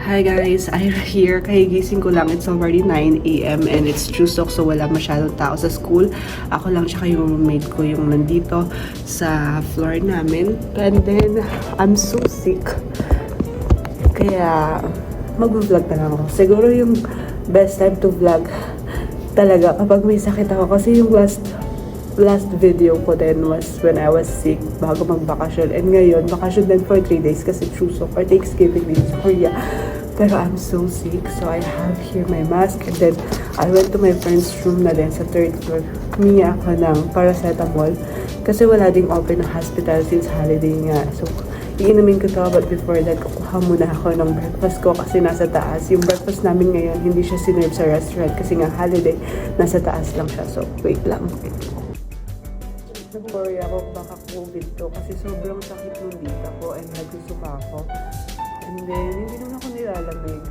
Hi guys, I'm here. Kahigising ko lang. It's already 9 a.m. and it's Chuseok, so wala masyadong tao sa school. Ako lang tsaka yung roommate ko yung nandito sa floor namin. And then, I'm so sick. Kaya, mag-vlog na lang ako. Siguro yung best time to vlog talaga kapag may sakit ako. Kasi yung last video ko then was when I was sick bago magbakasyon. And ngayon, bakasyon din for 3 days kasi Chuseok or Thanksgiving din sa Korea. Pero I'm so sick, so I have here my mask. And then, I went to my friend's room na din sa 3rd floor. Humingi ako ng paracetamol. Kasi wala ding open na hospital since holiday nga. So, iinumin ko to. But before that, kukuha muna ako ng breakfast ko kasi nasa taas. Yung breakfast namin ngayon, hindi siya sinerve sa restaurant kasi nga holiday, nasa taas lang siya. So, wait lang. Nag-worry ako baka COVID to kasi sobrang sakit ng dita ko and nagsusuka ako. And then, hindi naman ako nilalamig.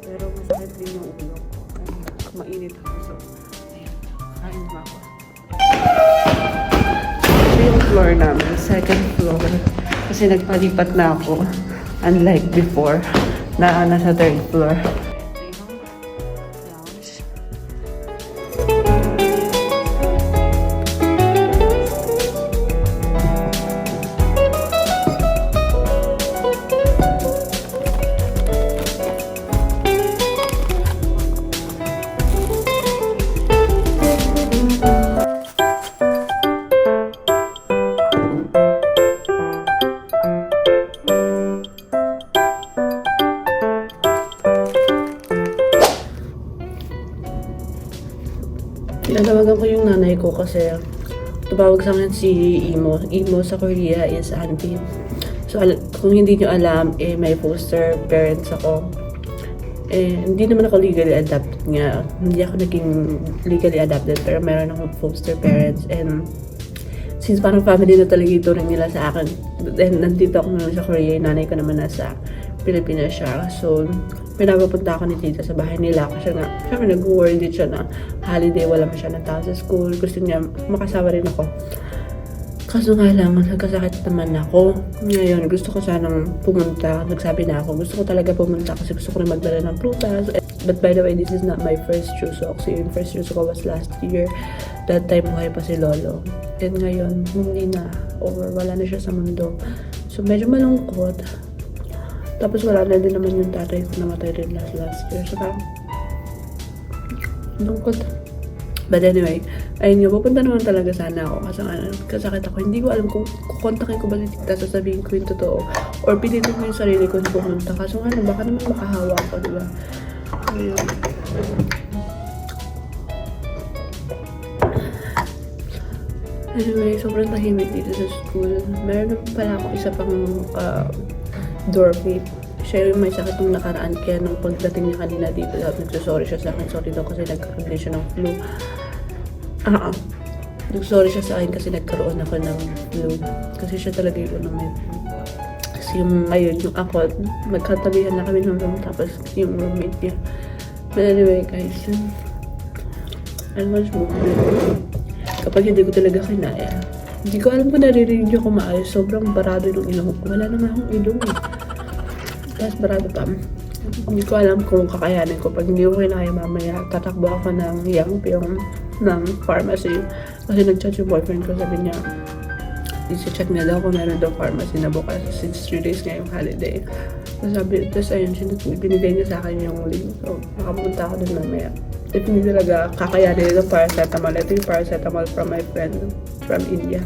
Pero masakit din yung ulo ko. And mainit ako. So, ayan. Kain na ako. Ito yung floor namin. 2nd floor. Kasi nagpalipat na ako. Unlike before na nasa 3rd floor. Nanawagan ko yung nanay ko kasi tumawag sa akin si Imo. Imo sa Korea is auntie. So, kung hindi nyo alam, may foster parents ako. Hindi naman ako legally adopted nga. Hindi ako naging legally adopted pero meron akong foster parents. And since parang family na talaga ito rin nila sa akin. And nandito ako naman sa Korea, yung nanay ko naman nasa Pilipinas siya. So, pinapapunta ako ni tita sa bahay nila kasi nga, syempre nag-worry din siya na holiday, wala pa siya ng tao sa school. Gusto niya makasama rin ako. Kaso nga lang, nagkasakit naman ako. Ngayon, gusto ko sanang pumunta. Nagsabi na ako, gusto ko talaga pumunta kasi gusto ko rin magdala ng prutas. But by the way, this is not my first Chuseok. So, yung first Chuseok ko was last year. That time, buhay pa si Lolo. And ngayon, hindi na. Or wala na siya sa mundo. So, medyo malungkot. Tapos wala na din naman yung tatay ko, namatay rin last year. So parang lungkot. But anyway, ayun nga, pupunta naman talaga sana ako. Kasi kasakit ako. Hindi ko alam kung kukontakin ko ba si tita, sasabihin ko yung totoo. Or pilitin ko yung sarili ko na pumunta. Kaso nga, baka naman makahawa ako, diba? Ayun. Anyway, sobrang tahimik dito sa school. Meron pala ako isa pang dormmate. Siya yung may sakit nung nakaraan kaya nung pagdating niya kanina dito nagsusorry siya sa akin. Sorry daw kasi nagkaroon siya ng flu. Nagsorry siya sa akin kasi nagkaroon ako ng flu. Kasi siya talaga yung may flu. Kasi yung ngayon, yung ako, magkatabihan na kami ng room tapos yung roommate niya. But anyway guys, yun. And much more. Kapag hindi ko talaga kinaya, hindi ko alam kung naririnig niyo kung maayos. Sobrang barado yung ilong ko. Wala naman akong ilong. Tapos barado pa. Hindi ko alam kung kakayanin ko. Pag hindi ko kinaya mamaya, tatakbo ako ng Yangpyeong ng pharmacy. Kasi nag-chat yung boyfriend ko. Sabi niya, isi-check na daw kung meron daw pharmacy na bukas. Since 3 days ngayong holiday. Tapos ayun, binigay niya sa akin yung link. So, makapunta ako dun mamaya. If hindi talaga kakayanin ito paracetamol. Ito yung paracetamol from my friend from India.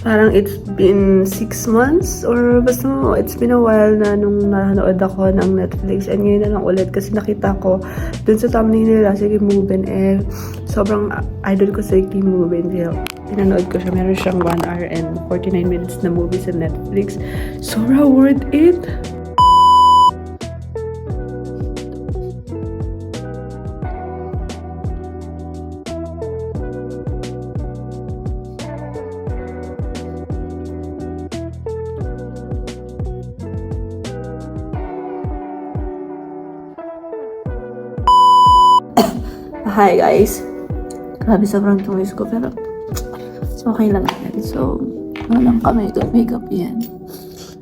Parang it's been 6 months or basta it's been a while na nung nanood ako ng Netflix and ngayon na lang ulit kasi nakita ko dun sa thumbnail nila si Kim Woo-bin sobrang idol ko si Kim Woo-bin pinanood ko siya, meron siyang 1 hour and 49 minutes na movie sa Netflix. Sobrang worth it! Hi guys. Grabe sobrang tuwis ko pero okay lang yan. So, walang kami ito. Makeup yan.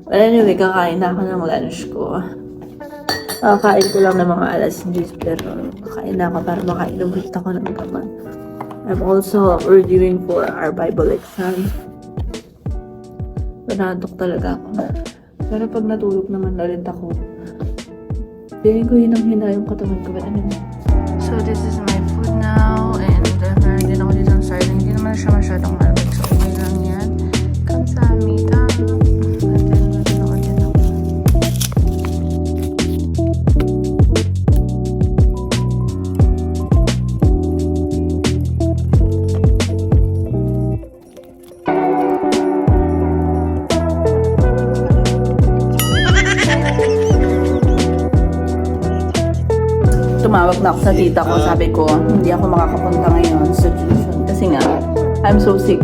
Well, anyway, kakain na ako ng lunch ko. Kakain ko lang ng mga alas 10 pero kakain na ako para makainom ulit ako ng gamot. I'm also reviewing for our Bible exam. Panatok talaga ako. Pero pag natulog naman ulit ako, feeling ko hinang-hina yung katawan ko. But anyway. So this is my food now and meron din ako dito ng sardine. Hindi naman siya masyadong malamig. So okay lang yan. Kamsahamnida. And then meron ako din ako. Tumawag na ako sa tita ko. Sabi ko, hindi ako makakapunta ngayon sa tuition. Kasi nga, I'm so sick.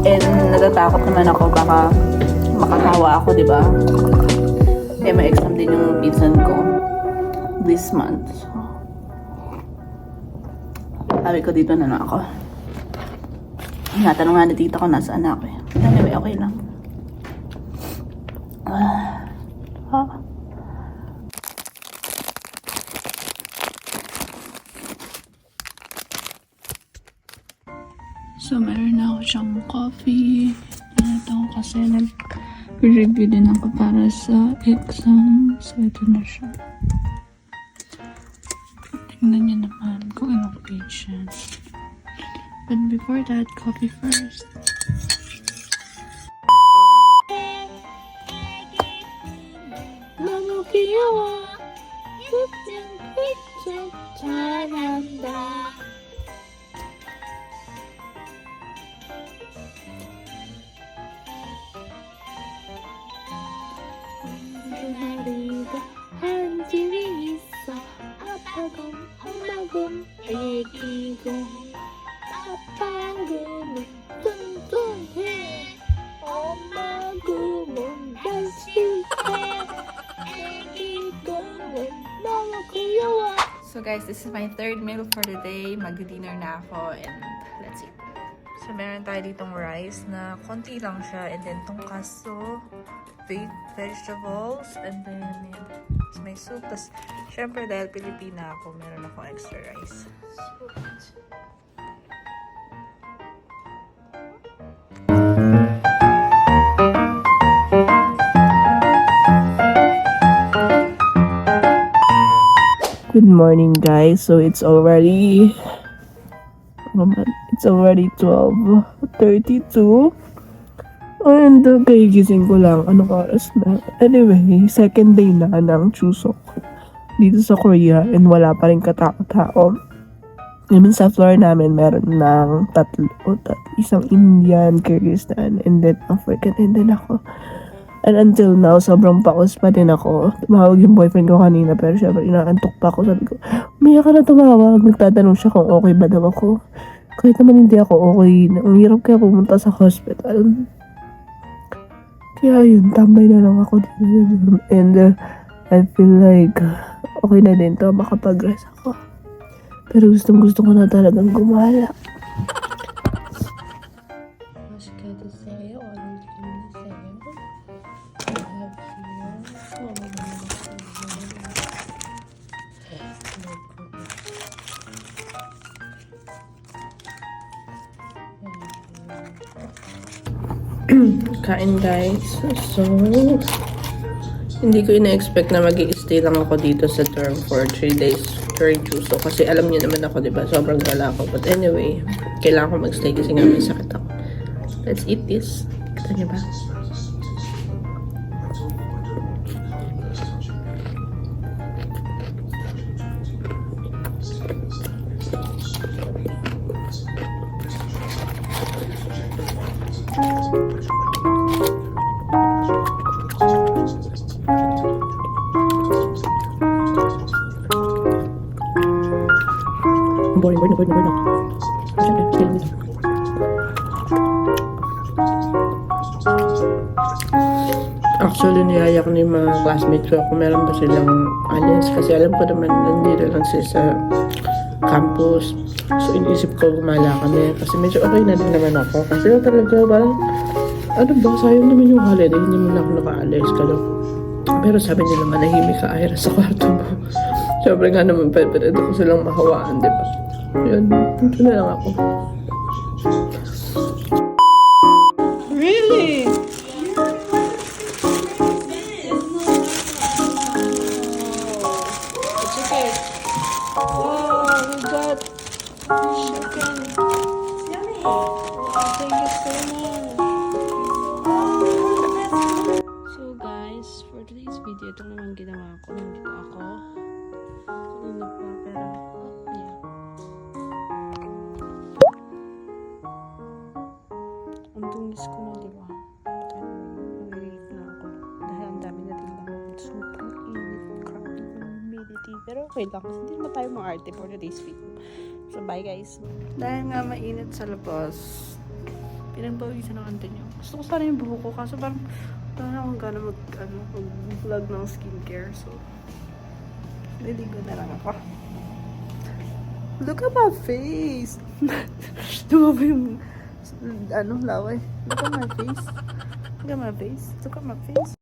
And natatakot naman ako baka makahawa ako, di ba? Eh, may exam din yung pinsan ko this month. So, sabi ko, dito na ako. Natanong nga ni tita ko nasaan ako eh. Anyway, okay lang. So, meron na ako siyang coffee. Ito kasi nag-review din ako para sa exam. So, ito na siya. Tingnan niyo naman kung anong page yan. But before that, coffee first. 너무 귀여워. 예쁜 빛을 잘한다. 하루가 한 집이 있어. 아빠고 엄마고 애기고 아빠고 뚱뚱해. 엄마고 뭔가 싫대. 애기고 너무 귀여워. So guys, this is my third meal for the day. Mag-dinner na ako and let's eat. So meron tayo ditong rice na konti lang siya and then tongkaso, vegetables, and then yan, may soup. Tapos syempre dahil Pilipina ako, meron akong extra rice. Good morning guys. So it's already 12:32 and kagigising ko lang. Anong oras na? Anyway, second day na ng Chuseok dito sa Korea and wala pa rin katao-tao. I mean, sa floor namin meron ng isang Indian, Kyrgyzstan, and then African, and then ako. And until now, sobrang pakos pa din ako. Tumawag yung boyfriend ko kanina, pero syempre inaantok pa ako. Sabi ko, umiyak ka na tumawag. Nagtatanong siya kung okay ba daw ako. Kahit naman hindi ako okay. Ang hirap kaya pumunta sa hospital. Kaya yun, tambay na lang ako dito. And I feel like okay na din to, makapag-rest ako. Pero gusto ko na talagang gumala. Kain guys. So, hindi ko ina-expect na mag-i-stay lang ako dito sa dorm for 3 days during Chuseok. Kasi alam niyo naman ako, diba? Sobrang gala ako. But anyway, kailangan ko mag-stay kasi nga may sakit ako. Let's eat this. Kita niyo ba? Boring ako. Siyempre, feeling nito. Actually, niyaya ko na yung mga classmates ko kung meron ba silang alis. Kasi alam ko naman, nandito lang sila sa campus. So, iniisip ko gumala kami kasi medyo okay na din naman ako. Kasi talaga parang, ano ba, sayang naman yung holiday, hindi mo na ako nakaalis. Pero sabi nila manahimik ka, Ira, sa kwarto mo. Siyempre nga naman, pwede ko silang mahawaan, di ba? Yun, dito na lang ako. Really? It's okay. Wow, we got chicken. Yummy. Thank you so much. So guys, for today's video, ito naman ginawa ko. Nandito ako. Kanina pa, pero yeah. Ang tunis ko na, diba? Nag-relief na ako. Dahil ang dami na din naman. Super init. Grabe yung humidity. Pero okay lang. Kasi hindi naman tayo mga-arte for today's video. So bye guys. Dahil nga mainit sa labas, pinagpawisan ng antin niyo. Gusto ko sana yung buhok ko. Kaso parang wala akong gana mag-vlog ng skincare. So, niligo na lang ako. Look at my face! Tumaba yung laway. Look at my face. Look at my face. Look at my face.